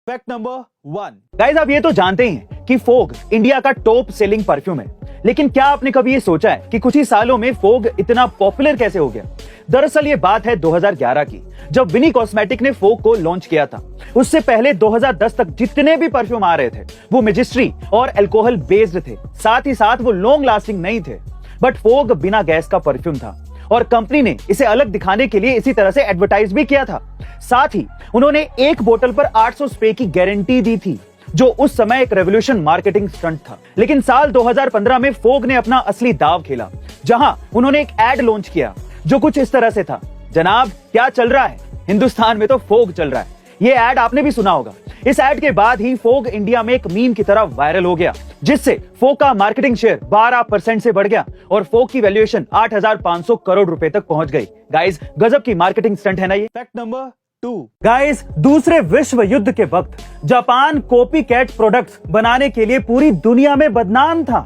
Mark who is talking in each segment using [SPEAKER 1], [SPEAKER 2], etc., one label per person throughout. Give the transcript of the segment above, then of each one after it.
[SPEAKER 1] Fact number 1। Guys, आप ये तो जानते ही हैं कि फोग इंडिया का टॉप सेलिंग परफ्यूम है, लेकिन क्या आपने कभी ये सोचा है कि कुछ ही सालों में फोग इतना पॉपुलर कैसे हो गया? दरअसल ये बात है 2011 की, जब विनी कॉस्मेटिक ने फोग को लॉन्च किया था। उससे पहले 2010 तक जितने भी परफ्यूम आ रहे थे वो मेजिस्ट्री और अल्कोहल बेस्ड थे, साथ ही साथ वो लॉन्ग लास्टिंग नहीं थे। बट फोग बिना गैस का परफ्यूम था और कंपनी ने इसे अलग दिखाने के लिए इसी तरह से एडवर्टाइज भी किया था। साथ ही उन्होंने एक बोतल पर 800 स्प्रे की गारंटी दी थी, जो उस समय एक रेवोल्यूशन मार्केटिंग स्टंट था। लेकिन साल 2015 में फोग ने अपना असली दाव खेला, जहां उन्होंने एक एड लॉन्च किया जो कुछ इस तरह से था, जनाब क्या चल रहा है, हिंदुस्तान में तो फोग चल रहा है। ये एड आपने भी सुना होगा। इस एड के बाद ही फोग इंडिया में एक मीम की तरह वायरल हो गया, जिससे फोग का मार्केटिंग शेयर 12% से बढ़ गया और फोग की वैल्यूएशन 8,500 करोड़ रुपए तक पहुंच गई। गाइस, गजब की मार्केटिंग स्टंट है ना ये। Fact number 2। गाइस, दूसरे विश्व युद्ध के वक्त जापान कॉपी कैट प्रोडक्ट्स बनाने के लिए पूरी दुनिया में बदनाम था,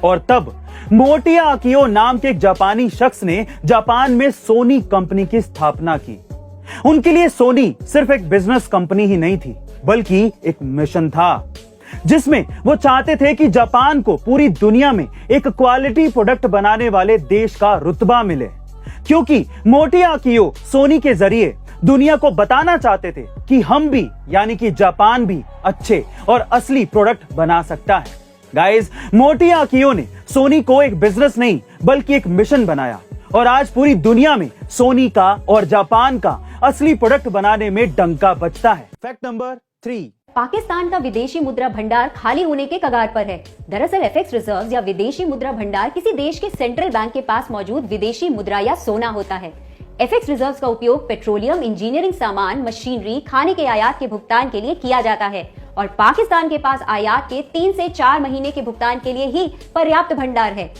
[SPEAKER 1] और तब मोटिया अकियो नाम के एक जापानी शख्स ने जापान में सोनी कंपनी की स्थापना की। उनके लिए सोनी सिर्फ एक बिजनेस कंपनी ही नहीं थी, बल्कि एक मिशन था, जिसमें वो चाहते थे कि जापान को पूरी दुनिया में एक क्वालिटी प्रोडक्ट बनाने वाले देश का रुतबा मिले। क्योंकि मोटिया अकियो सोनी के जरिए दुनिया को बताना चाहते थे कि हम भी, यानी कि जापान भी अच्छे और असली प्रोडक्ट बना सकता है। गाइस, मोटिया अकियो ने सोनी को एक बिजनेस नहीं बल्कि एक मिशन बनाया, और आज पूरी दुनिया में सोनी का और जापान का असली प्रोडक्ट बनाने में डंका बजता है। Fact number 3।
[SPEAKER 2] पाकिस्तान का विदेशी मुद्रा भंडार खाली होने के कगार पर है। दरअसल एफएक्स रिजर्व्स या विदेशी मुद्रा भंडार किसी देश के सेंट्रल बैंक के पास मौजूद विदेशी मुद्रा या सोना होता है। एफएक्स रिजर्व्स का उपयोग पेट्रोलियम, इंजीनियरिंग सामान, मशीनरी, खाने के आयात के भुगतान के लिए किया जाता है, और पाकिस्तान के पास आयात के 3 से 4 महीने के भुगतान के लिए ही पर्याप्त भंडार है।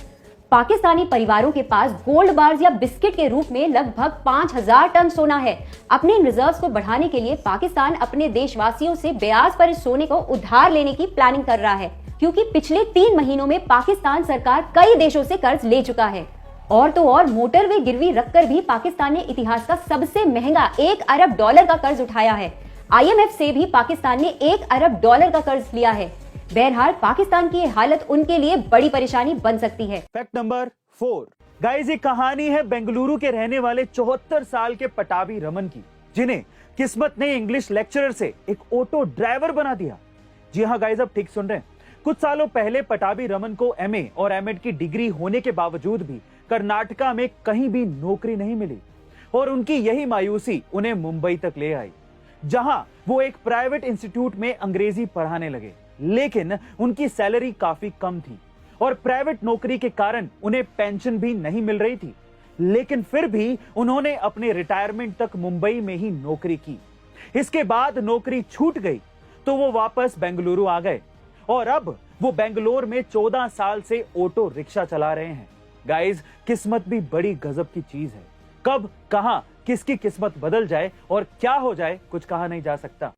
[SPEAKER 2] पाकिस्तानी परिवारों के पास गोल्ड बार्स या बिस्किट के रूप में लगभग 5,000 टन सोना है। अपने इन रिजर्व्स को बढ़ाने के लिए पाकिस्तान अपने देशवासियों से ब्याज पर इस सोने को उधार लेने की प्लानिंग कर रहा है, क्योंकि पिछले 3 महीनों में पाकिस्तान सरकार कई देशों से कर्ज ले चुका है। और तो और मोटरवे गिरवी रखकर भी पाकिस्तान ने इतिहास का सबसे महंगा $1 अरब का कर्ज उठाया है। IMF से भी पाकिस्तान ने $1 अरब का कर्ज लिया है। बहरहाल पाकिस्तान की हालत उनके लिए बड़ी परेशानी बन सकती है।
[SPEAKER 1] Fact number 4। गाइस, ये कहानी है बेंगलुरु के रहने वाले 74 साल के पटाभी रमन की, जिन्हें किस्मत ने इंग्लिश लेक्चरर से एक ऑटो ड्राइवर बना दिया। जी हाँ गाइस, अब ठीक सुन रहे हैं। कुछ सालों पहले पटाभी रमन को MA और M.Ed की डिग्री होने के बावजूद भी कर्नाटका में कहीं भी नौकरी नहीं मिली, और उनकी यही मायूसी उन्हें मुंबई तक ले आई, जहां वो एक प्राइवेट इंस्टीट्यूट में अंग्रेजी पढ़ाने लगे। लेकिन उनकी सैलरी काफी कम थी और प्राइवेट नौकरी के कारण उन्हें पेंशन भी नहीं मिल रही थी। लेकिन फिर भी उन्होंने अपने रिटायरमेंट तक मुंबई में ही नौकरी की। इसके बाद नौकरी छूट गई तो वो वापस बेंगलुरु आ गए, और अब वो बेंगलोर में 14 साल से ऑटो रिक्शा चला रहे हैं। गाइस, किस्मत भी बड़ी गजब की चीज है। कब, कहां, किसकी किस्मत बदल जाए और क्या हो जाए, कुछ कहा नहीं जा सकता।